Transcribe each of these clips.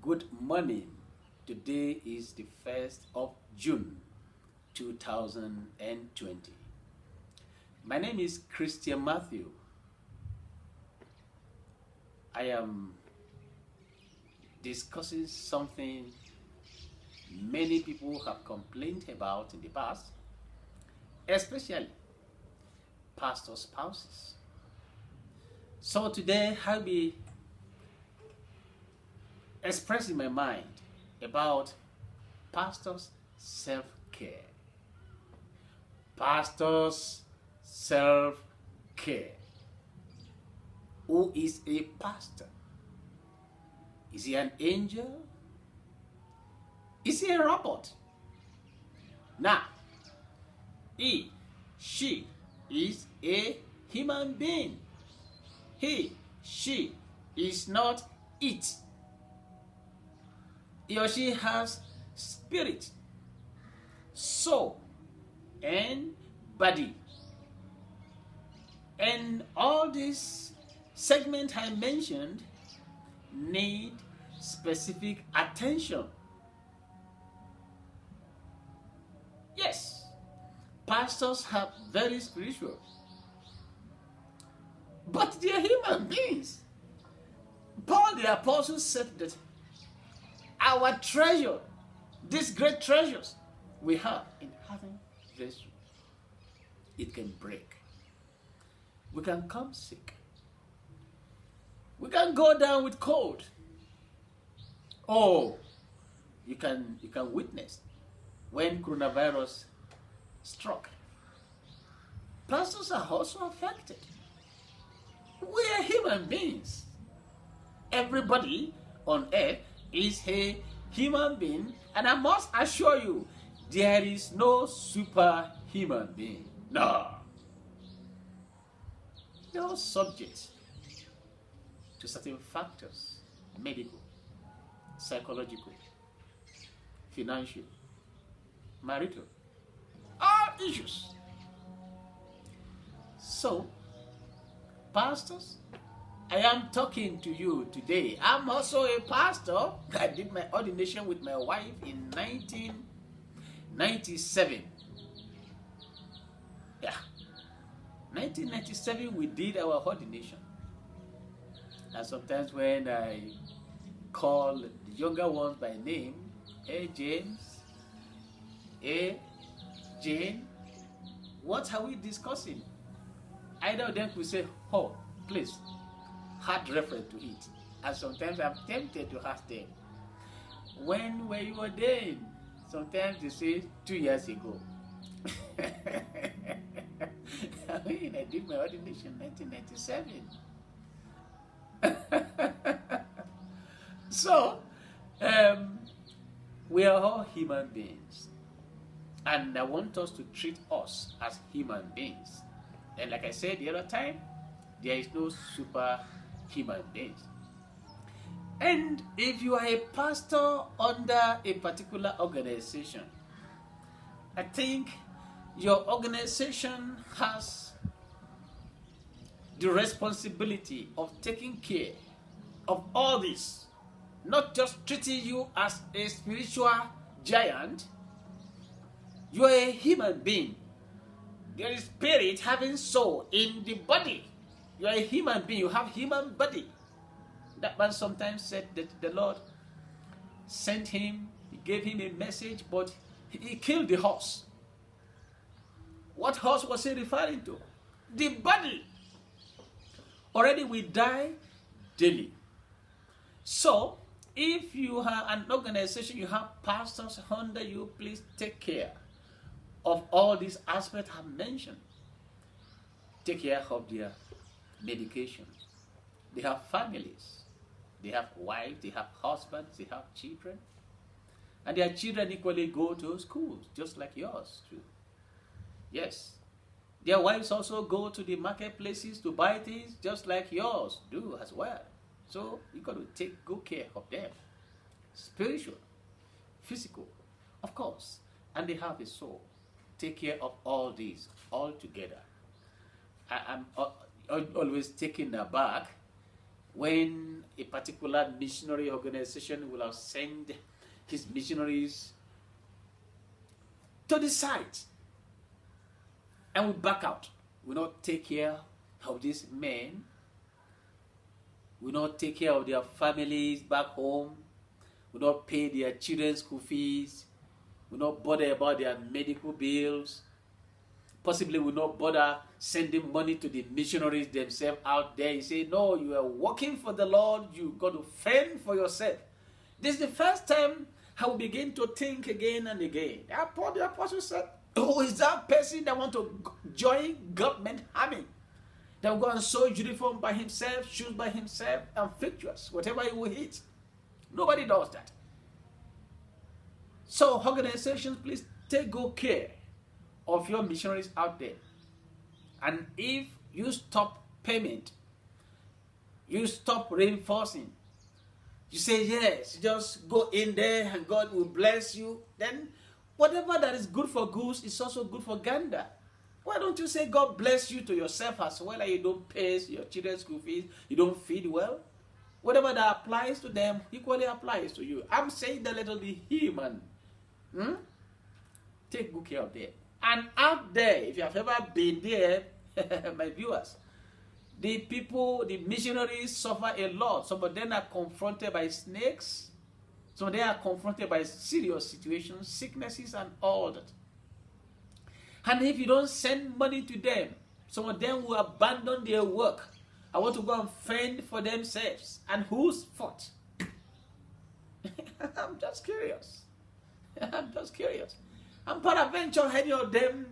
Good morning. Today is the 1st of June 2020. My name is Christian Matthew. I am discussing something many people have complained about in the past, especially pastor spouses. So today I'll be expressing my mind about pastors' self-care. Pastors' self-care. Who is a pastor? Is he an angel? Is he a robot? Now, he, she is a human being. He, she is not it. He or she has spirit, soul, and body. And all these segments I mentioned need specific attention. Yes, pastors are very spiritual, but they are human beings. Paul the Apostle said that our treasure, these great treasures we have in heaven vessel, it can break. We can come sick. We can go down with cold. Oh, you can witness when coronavirus struck. Pastors are also affected. We are human beings. Everybody on earth is a human being, and I must assure you, there is no superhuman being. No. They are subject to certain factors: medical, psychological, financial, marital, all issues. So, pastors, I am talking to you today. I'm also a pastor. I did my ordination with my wife in 1997. Yeah. 1997 we did our ordination. And sometimes when I call the younger ones by name, hey James, hey Jane, what are we discussing? Either of them will say, oh, please, hard reference to it. And sometimes I'm tempted to ask them, when were you ordained? Sometimes they say 2 years ago. I mean, I did my ordination in 1997. So, we are all human beings. And I want us to treat us as human beings. And like I said the other time, there is no superhuman beings. And if you are a pastor under a particular organization, I think your organization has the responsibility of taking care of all this, not just treating you as a spiritual giant. You are a human being. There is spirit having soul in the body. You are a human being. You have human body. That man sometimes said that the Lord sent him, he gave him a message, but he killed the horse. What horse was he referring to? The body. Already we die daily. So, if you have an organization, you have pastors under you, please take care of all these aspects I've mentioned. Take care of their medications. They have families. They have wives, they have husbands, they have children. And their children equally go to schools, just like yours too. Yes. Their wives also go to the marketplaces to buy things, just like yours do as well. So you got to take good care of them. Spiritual, physical, of course. And they have a soul. Take care of all these all together. I'm always taken aback when a particular missionary organization will have sent his missionaries to the site, and we back out. We not take care of these men. We not take care of their families back home. We not pay their children's school fees. We not bother about their medical bills. Possibly we not bother sending money to the missionaries themselves out there. You say, no, you are working for the Lord. You got to fend for yourself. This is the first time I will begin to think again and again. The apostle said, who is that person that want to join government army? That will go and sew uniform by himself, shoes by himself, and victuals, whatever he will eat. Nobody does that. So organizations, please take good care of your missionaries out there. And if you stop payment, you stop reinforcing, you say yes, just go in there and God will bless you, then whatever that is good for goose is also good for gander. Why don't you say God bless you to yourself as well, and you don't pay your children's school fees, you don't feed well? Whatever that applies to them equally applies to you. I'm saying that let us be human. Take good care of them. And out there, if you have ever been there, my viewers, the people, the missionaries suffer a lot. Some of them are confronted by snakes. Some of them are confronted by serious situations, sicknesses, and all that. And if you don't send money to them, some of them will abandon their work. I want to go and fend for themselves. And whose fault? I'm just curious. I'm just curious. And peradventure, any of them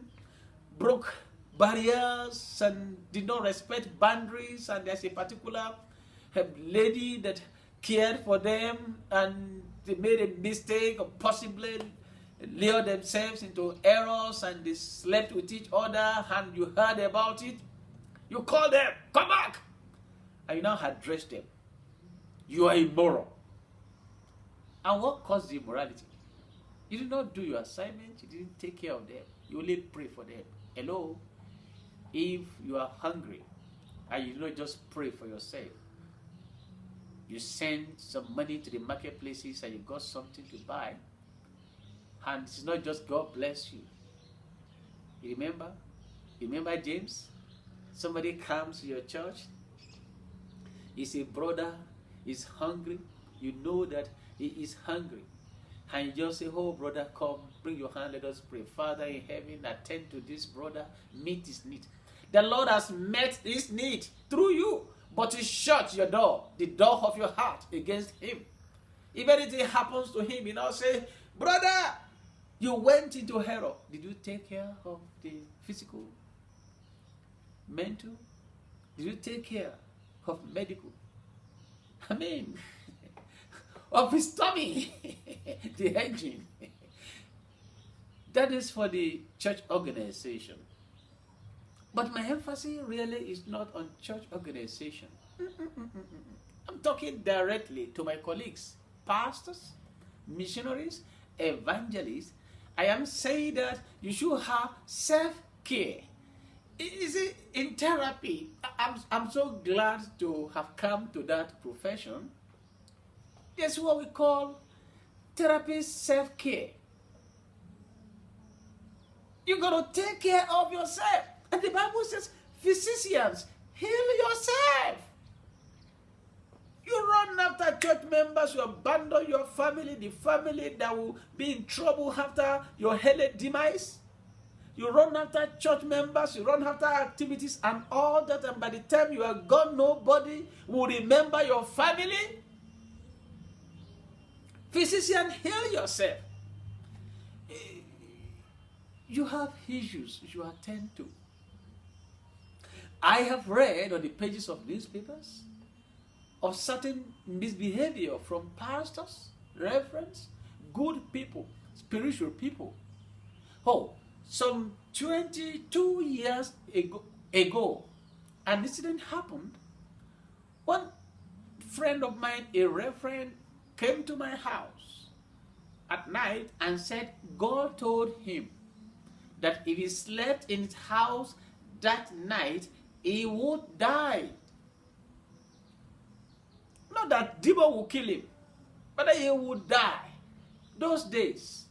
broke barriers and did not respect boundaries, and there's a particular lady that cared for them and they made a mistake or possibly lured themselves into errors and they slept with each other and you heard about it. You call them, come back, and you now address them. You are immoral. And what caused the immorality? You did not do your assignment. You didn't take care of them. You only pray for them. Hello? If you are hungry and you do not just pray for yourself, you send some money to the marketplaces and you got something to buy, and it's not just God bless you. You remember? You remember James? Somebody comes to your church. He's a brother. He's hungry. You know that he is hungry. And you just say, oh, brother, come, bring your hand, let us pray. Father in heaven, attend to this brother, meet his need. The Lord has met his need through you, but you shut your door, the door of your heart against him. If anything happens to him, you now say, brother, you went into error. Did you take care of the physical, mental? Did you take care of medical? I mean, of his tummy, the engine. That is for the church organization. But my emphasis really is not on church organization. I'm talking directly to my colleagues, pastors, missionaries, evangelists. I am saying that you should have self-care. Is it in therapy? I'm so glad to have come to that profession. That's what we call therapy self-care. You got to take care of yourself. And the Bible says, physicians, heal yourself. You run after church members, you abandon your family, the family that will be in trouble after your early demise. You run after church members, you run after activities and all that, and by the time you are gone, nobody will remember your family. Physician, heal yourself. You have issues you attend to. I have read on the pages of newspapers of certain misbehavior from pastors, reverends, good people, spiritual people. Oh, some 22 years ago, an incident happened. One friend of mine, a reverend, came to my house at night and said God told him that if he slept in his house that night, he would die. Not that demon will kill him, but that he would die. Those days,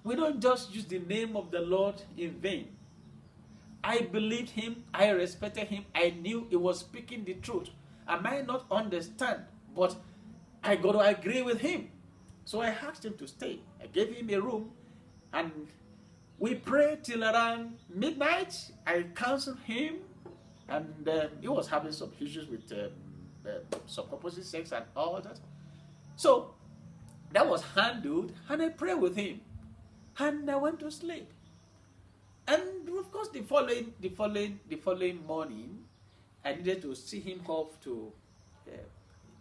we don't just use the name of the Lord in vain. I believed him, I respected him, I knew he was speaking the truth. I might not understand, but I got to agree with him. So I asked him to stay. I gave him a room, and we prayed till around midnight. I counseled him, and he was having some issues with some opposite sex and all that. So that was handled, and I prayed with him, and I went to sleep. And of course, the following morning, I needed to see him off to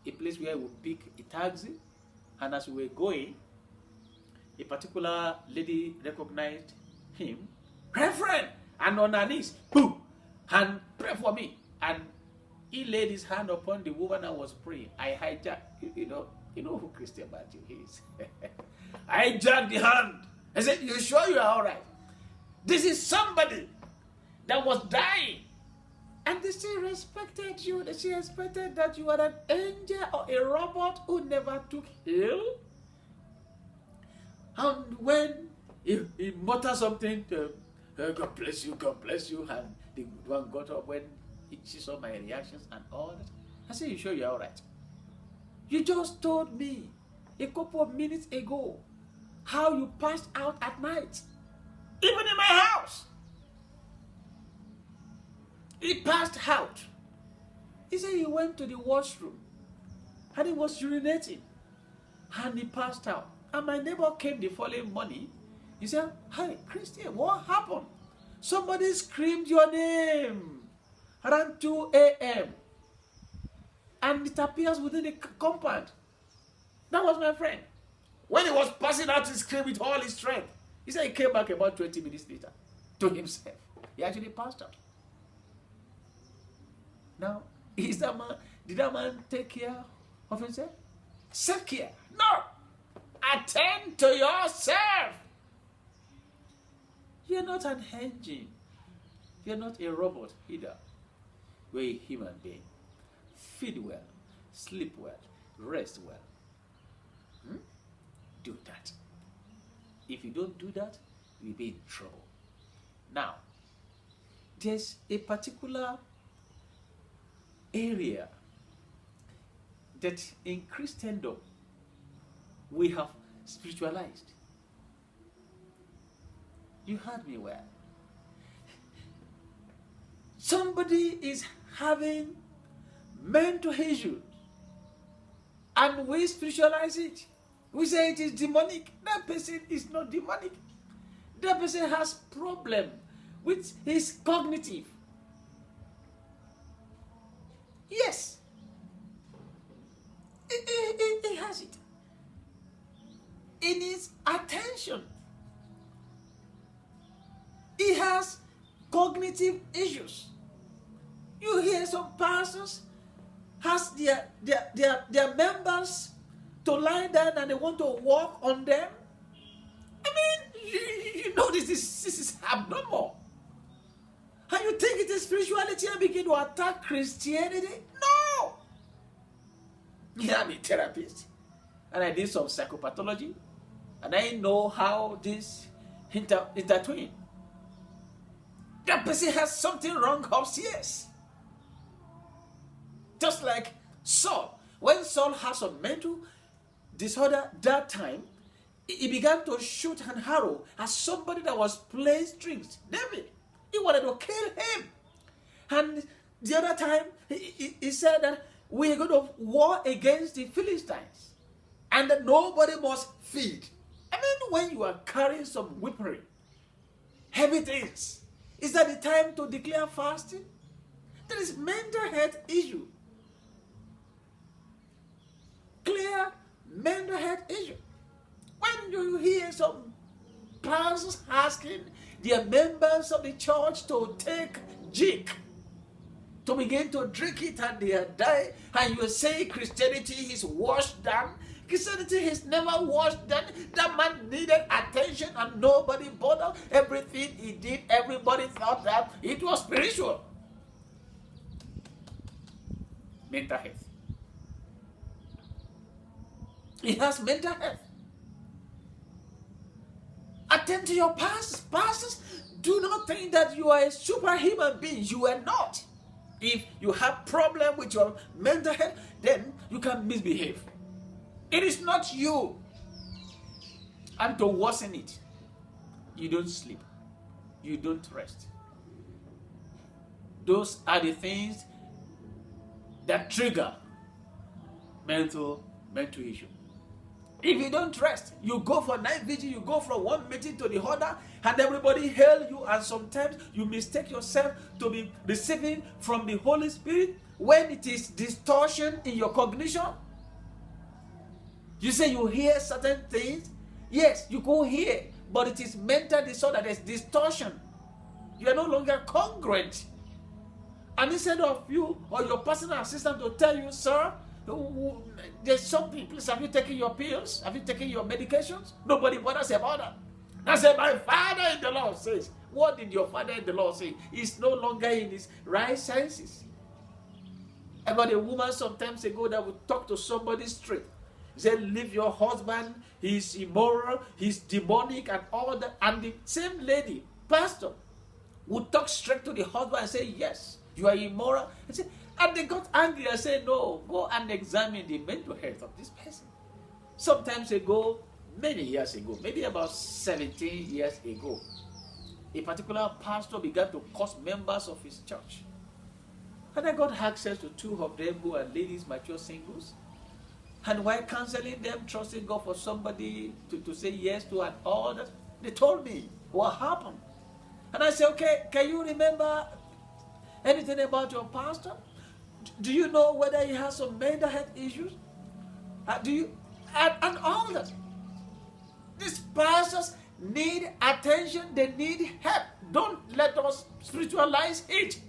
a place where we would pick a taxi. And as we were going, a particular lady recognized him, Reverend, and on her knees, boom, and pray for me. And he laid his hand upon the woman and was praying. I hijacked, you know who Christian Matthew is. I hijacked the hand. I said, you sure you are all right? This is somebody that was dying. And they still respected you. They still respected that you are an angel or a robot who never took ill. And when he muttered something, God bless you, and the one got up when she saw my reactions and all that. I said, you sure you're all right? You just told me a couple of minutes ago how you passed out at night. Even in my house. He passed out. He said he went to the washroom and he was urinating and he passed out. And my neighbor came the following morning. He said, "Hi, Christian, what happened? Somebody screamed your name around 2 a.m. and it appears within the compound." That was my friend. When he was passing out, he screamed with all his strength. He said he came back about 20 minutes later to himself. He actually passed out. Now, did that man take care of himself? Self-care. No. Attend to yourself. You're not an engine. You're not a robot either. You're a human being. Feed well, sleep well, rest well. Do that. If you don't do that, you'll be in trouble. Now, there's a particular area that in Christendom we have spiritualized. You heard me well. Somebody is having mental issues and we spiritualize it. We say it is demonic. That person is not demonic. That person has problem with his cognitive. Yes. He has it. It needs attention. He has cognitive issues. You hear some pastors has their members to lie down and they want to walk on them. I mean, you know this is abnormal. And you think it is spirituality and begin to attack Christianity? No! Yeah, I'm a therapist. And I did some psychopathology. And I know how this intertwine. That person has something wrong upstairs. Just like Saul. When Saul has a mental disorder that time, he began to shoot an arrow at somebody that was playing strings. David. He wanted to kill him. And the other time, he said that we're going to war against the Philistines. And that nobody must feed. I mean, when you are carrying some weaponry, heavy things, is that the time to declare fasting? There is mental health issue. Clear mental health issue. When you hear some pastors asking their members of the church to take gin, to begin to drink it and they are dying, and you say Christianity is washed down. Christianity is never washed down. That man needed attention and nobody bothered. Everything he did, everybody thought that it was spiritual. Mental health. He has mental health. Attend to your pastors. Pastors, do not think that you are a superhuman being. You are not. If you have problem with your mental health, then you can misbehave. It is not you. And to worsen it, you don't sleep. You don't rest. Those are the things that trigger mental issue. If you don't rest, you go for night vigil, you go from one meeting to the other, and everybody hail you, and sometimes you mistake yourself to be receiving from the Holy Spirit when it is distortion in your cognition. You say you hear certain things. Yes, you go hear, but it is mental disorder. There's distortion. You are no longer congruent. And instead of you or your personal assistant to tell you, sir, there's something, please, have you taken your pills? Have you taken your medications? Nobody bothers about that. I said, my father in the Lord says. What did your father in the Lord say? He's no longer in his right senses. I got a woman some time ago that would talk to somebody straight. He said, leave your husband, he's immoral, he's demonic, and all that. And the same lady, pastor, would talk straight to the husband and say, yes, you are immoral. And they got angry and said, no, go and examine the mental health of this person. Sometimes ago, many years ago, maybe about 17 years ago, a particular pastor began to curse members of his church. And I got access to two of them who are ladies, mature singles. And while counseling them, trusting God for somebody to say yes to and all that, they told me what happened. And I said, okay, can you remember anything about your pastor? Do you know whether he has some mental health issues? And all that. These pastors need attention, they need help. Don't let us spiritualize it.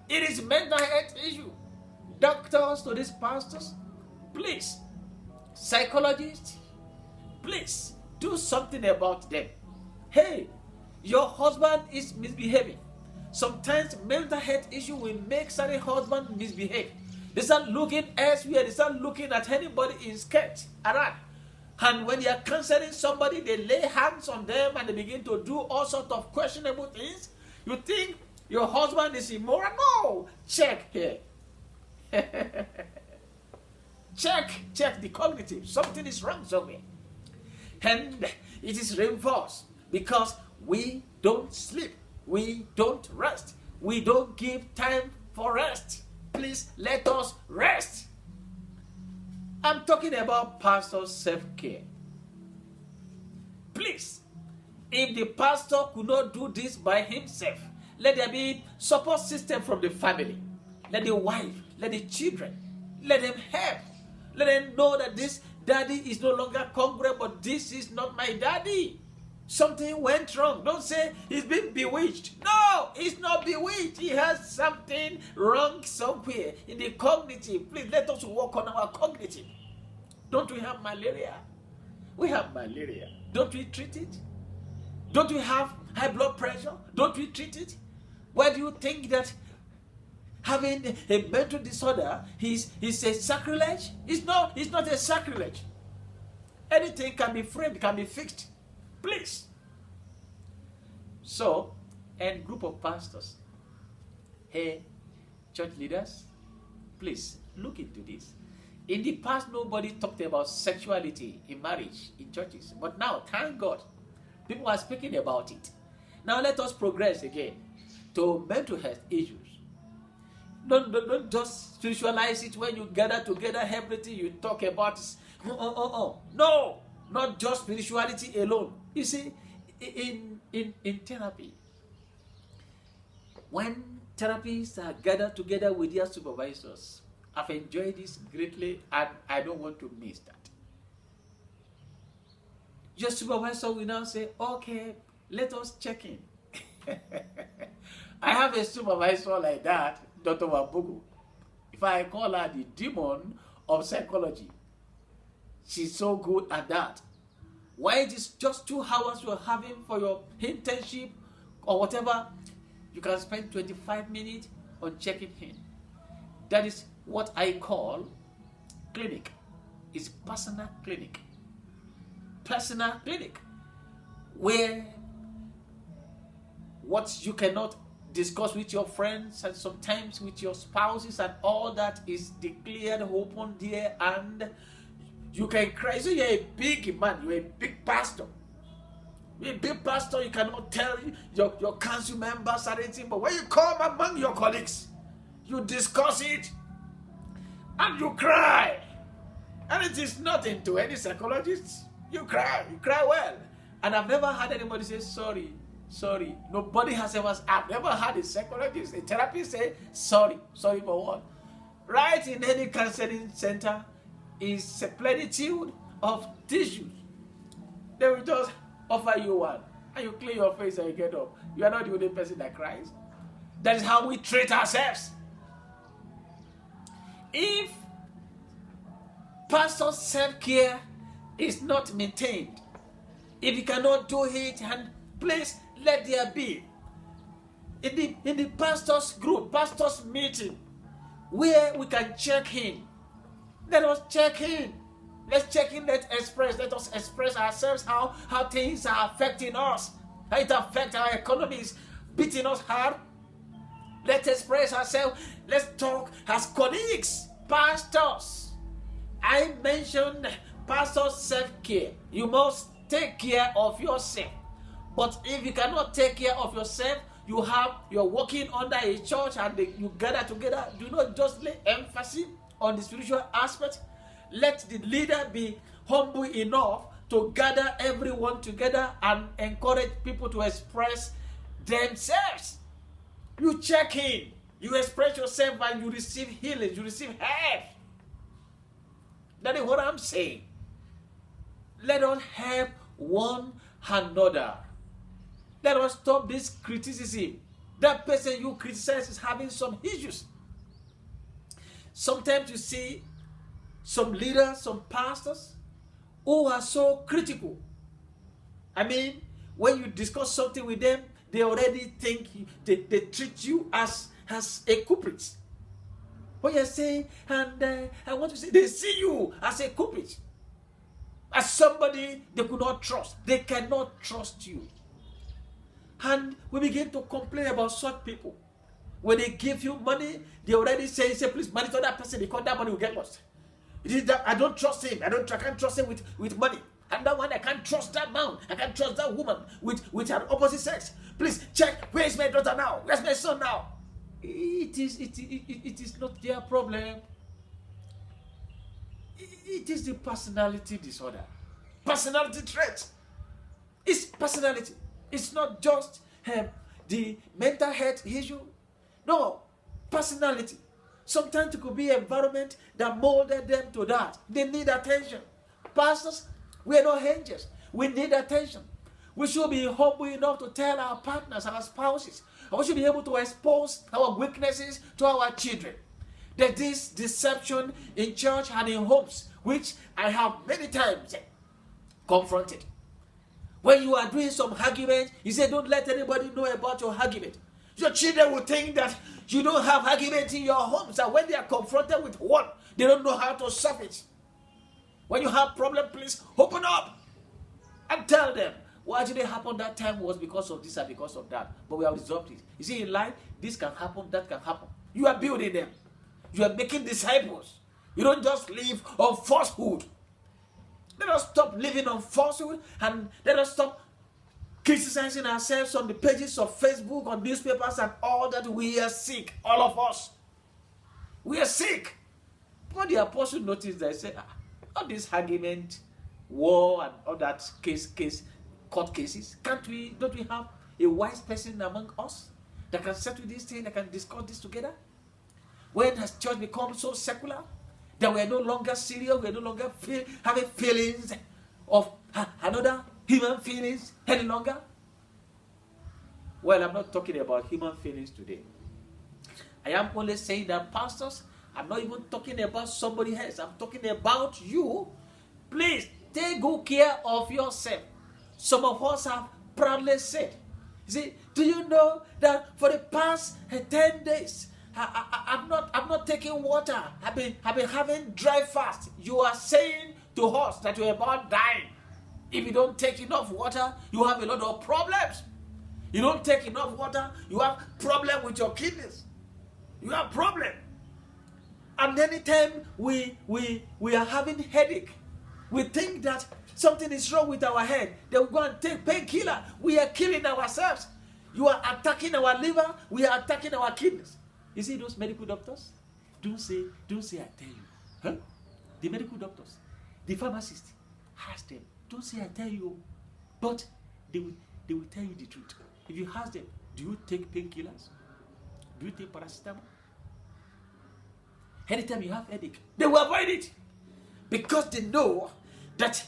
It is mental health issue. Doctors to these pastors, please. Psychologists, please do something about them. Hey, your husband is misbehaving. Sometimes mental health issue will make certain husbands misbehave. They start looking elsewhere. They start looking at anybody in skirt around. And when they are counseling somebody, they lay hands on them and they begin to do all sorts of questionable things. You think your husband is immoral? No. Check here. Check the cognitive. Something is wrong somewhere. And it is reinforced because we don't sleep. We don't rest. We don't give time for rest. Please let us rest. I'm talking about pastor self-care. Please, if the pastor could not do this by himself, let there be support system from the family. Let the wife, let the children, let them help. Let them know that this daddy is no longer congruent, but this is not my daddy. Something went wrong. Don't say he's been bewitched. No, he's not bewitched. He has something wrong somewhere in the cognitive. Please let us work on our cognitive. Don't we have malaria? We have malaria. Don't we treat it? Don't we have high blood pressure? Don't we treat it? Why do you think that having a mental disorder is a sacrilege? It's not a sacrilege. Anything can be framed, can be fixed. Please. So, and group of pastors, hey, church leaders, please look into this. In the past, nobody talked about sexuality in marriage, in churches. But now, thank God, people are speaking about it. Now let us progress again to mental health issues. Don't just spiritualize it when you gather together, everything you talk about is, no, not just spirituality alone. You see, in therapy, when therapists are gathered together with their supervisors, I've enjoyed this greatly and I don't want to miss that. Your supervisor will now say, okay, let us check in. I have a supervisor like that, Dr. Wabugu. If I call her the demon of psychology, she's so good at that. Why it is just 2 hours you're having for your internship or whatever, you can spend 25 minutes on checking in. That is what I call clinic. is personal clinic. Personal clinic. Where what you cannot discuss with your friends and sometimes with your spouses and all that is declared open there, and you can cry. So you're a big man, you're a big pastor. You're a big pastor, you cannot tell your council members or anything, but when you come among your colleagues, you discuss it and you cry. And it is nothing to any psychologist. You cry well. And I've never had anybody say sorry. Nobody has ever. I've never had a psychologist, a therapist say sorry. Sorry for what? Right in any counseling center is a plenitude of tissues. They will just offer you one, and you clean your face and you get up. You are not the only person that cries. That is how we treat ourselves. If pastor self-care is not maintained, if you cannot do it, and please let there be in the pastors group, pastors meeting, where we can check in. Let us check in. Let's check in. Let us express ourselves how things are affecting us, how it affects our economies, beating us hard. Let's express ourselves. Let's talk as colleagues, pastors. I mentioned pastors' self-care. You must take care of yourself. But if you cannot take care of yourself, you're working under a church and you gather together. Do not just lay emphasis on the spiritual aspect. Let the leader be humble enough to gather everyone together and encourage people to express themselves. You check in, you express yourself, and you receive healing, you receive help. That is what I'm saying. Let us help one another. Let us stop this criticism. That person you criticize is having some issues. Sometimes you see some leaders, some pastors who are so critical. I mean, when you discuss something with them, they already think they treat you as a culprit. What you're saying, and I want to say, they see you as a culprit, as somebody they could not trust. They cannot trust you. And we begin to complain about such people. When they give you money, they already say please monitor that person because that money will get lost. It is that I don't trust him. I can't trust him with money. And that one, I can't trust that man. I can't trust that woman with an opposite sex. Please check, where is my daughter now? Where's my son now? It is not their problem. It is the personality disorder. Personality trait. It's personality. It's not just the mental health issue. No, personality. Sometimes it could be environment that molded them to that. They need attention. Pastors, we are not angels. We need attention. We should be humble enough to tell our partners, our spouses, and we should be able to expose our weaknesses to our children. There's this deception in church and in homes, which I have many times confronted. When you are doing some argument, you say, don't let anybody know about your argument. Your children will think that you don't have argument in your homes, and when they are confronted with one, they don't know how to solve it. When you have problem, please open up and tell them what actually happened that time was because of this and because of that. But we have resolved it. You see, in life, this can happen, that can happen. You are building them. You are making disciples. You don't just live on falsehood. Let us stop living on falsehood, and let us stop criticizing ourselves on the pages of Facebook, on newspapers, and all that. We are sick, all of us. We are sick. When the apostle noticed that, he said, all this argument, war, and all that court cases, don't we have a wise person among us that can settle this thing, that can discuss this together? When has church become so secular that we are no longer serious, we are no longer having feelings of another human feelings any longer? Well, I'm not talking about human feelings today. I am only saying that, pastors, I'm not even talking about somebody else. I'm talking about you. Please, take good care of yourself. Some of us have proudly said, see, do you know that for the past 10 days, I'm not taking water. I've been having dry fast. You are saying to us that you're about dying. If you don't take enough water, you have a lot of problems. You don't take enough water, you have problem with your kidneys. You have problem. And anytime we are having headache, we think that something is wrong with our head. Then we go and take painkiller. We are killing ourselves. You are attacking our liver. We are attacking our kidneys. You see those medical doctors? Don't say I tell you. Huh? The medical doctors, the pharmacist, ask them. Don't say I tell you. But they will tell you the truth. If you ask them, do you take painkillers? Do you take paracetamol? Anytime you have headache, they will avoid it. Because they know that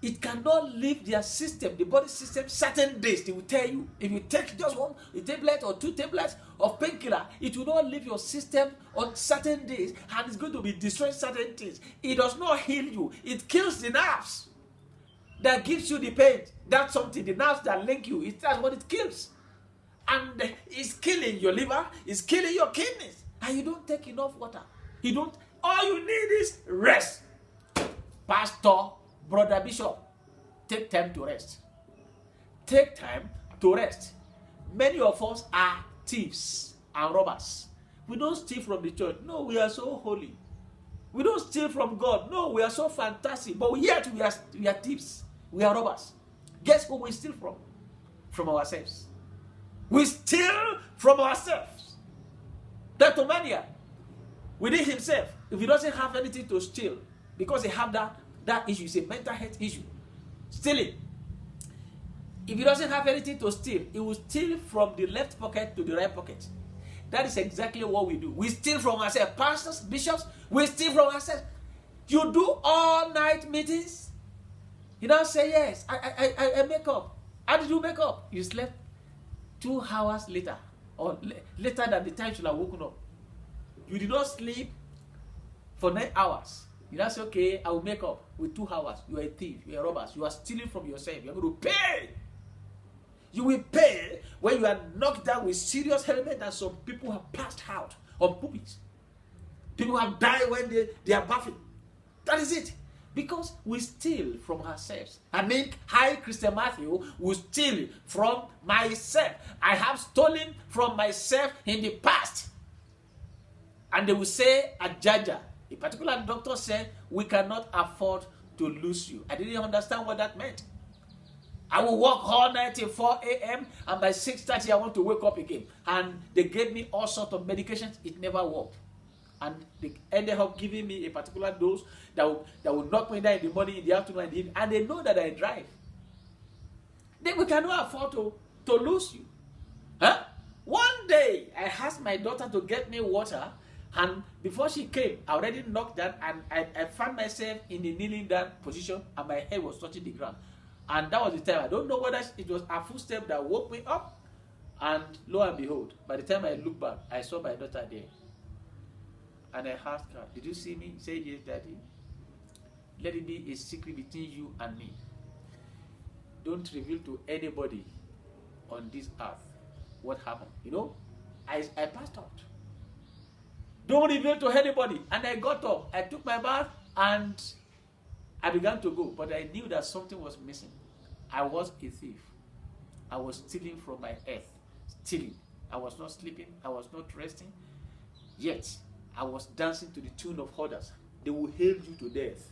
it cannot leave their system, the body system, certain days. They will tell you, if you take just a tablet or 2 tablets of painkiller, it will not leave your system on certain days, and it's going to be destroying certain things. It does not heal you. It kills the nerves that gives you the pain. That's something, the nerves that link you. That's what it kills. And it's killing your liver, it's killing your kidneys. And you don't take enough water. All you need is rest. Pastor, brother, bishop, take time to rest. Take time to rest. Many of us are thieves and robbers. We don't steal from the church. No, we are so holy. We don't steal from God. No, we are so fantastic. But yet we are thieves. We are robbers. Guess who we steal from? From ourselves. We steal from ourselves. Kleptomania. Within himself, if he doesn't have anything to steal, because he have that issue, it's a mental health issue. Stealing. If he doesn't have anything to steal, he will steal from the left pocket to the right pocket. That is exactly what we do. We steal from ourselves. Pastors, bishops, we steal from ourselves. You do all-night meetings. You don't say, yes, I make up. How did you make up? You slept 2 hours later, or later than the time you should have woken up. You did not sleep for 9 hours. You don't say, okay, I will make up with 2 hours. You are a thief, you are robbers. You are stealing from yourself. You are going to pay. You will pay when you are knocked down with serious ailment, and some people have passed out on pulpits. People have died when they are bathing. That is it. Because we steal from ourselves. I, Christian Matthew, will steal from myself. I have stolen from myself in the past. And they will say, a particular doctor said, we cannot afford to lose you. I didn't understand what that meant. I will work all night till 4 a.m. and by 6:30 I want to wake up again. And they gave me all sorts of medications. It never worked. And they ended up giving me a particular dose that will knock me down in the morning, in the afternoon, and the evening. And they know that I drive. Then we cannot afford to lose you. Huh? One day, I asked my daughter to get me water. And before she came, I already knocked down, and I found myself in a kneeling down position, and my head was touching the ground. And that was the time. I don't know whether it was a footstep that woke me up. And lo and behold, by the time I looked back, I saw my daughter there. And I asked her, did you see me? Say, yes, Daddy. Let it be a secret between you and me. Don't reveal to anybody on this earth what happened. I passed out. Don't reveal to anybody. And I got up. I took my bath and I began to go. But I knew that something was missing. I was a thief. I was stealing from my earth. Stealing. I was not sleeping. I was not resting. Yet, I was dancing to the tune of others. They will hail you to death.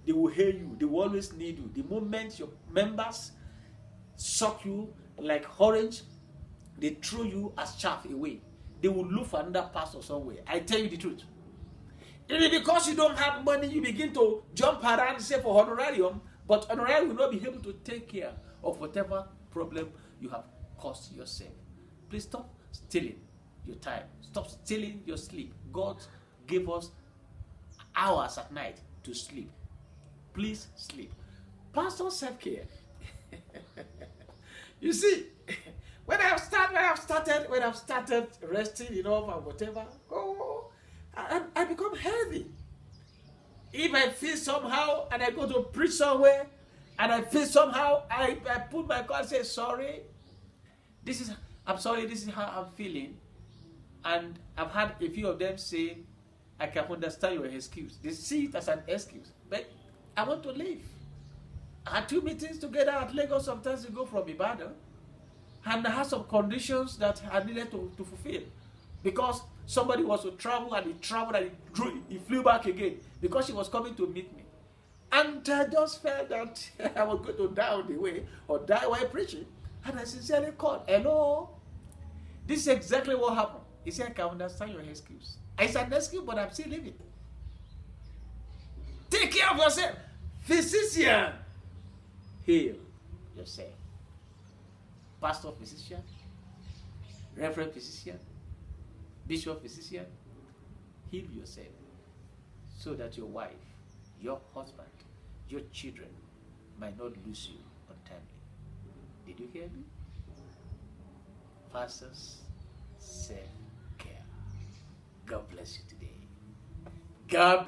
They will hail you. They will always need you. The moment your members suck you like orange, they throw you as chaff away. They will look for another pastor somewhere. I tell you the truth. It is because you don't have money, you begin to jump around and say for honorarium, but honorarium will not be able to take care of whatever problem you have caused yourself. Please stop stealing your time. Stop stealing your sleep. God gave us hours at night to sleep. Please sleep. Personal self-care. You see, when I've started resting, and whatever, I become healthy. If I feel somehow and I go to preach somewhere and I feel somehow, I put my car and say, sorry, this is how I'm feeling. And I've had a few of them say, I can understand your excuse. They see it as an excuse. But I want to live. I had 2 meetings together at Lagos sometimes ago from Ibadan. And I had some conditions that I needed to fulfill. Because somebody was to travel and he traveled and he flew back again. Because he was coming to meet me. And I just felt that I was going to die on the way or die while preaching. And I sincerely called. Hello? This is exactly what happened. He said, I can understand your excuse. It's an excuse, but I'm still living. Take care of yourself. Physician, heal yourself. Pastor physician, reverend physician, bishop physician, heal yourself so that your wife, your husband, your children might not lose you untimely. Did you hear me? Pastors, self-care. God bless you today. God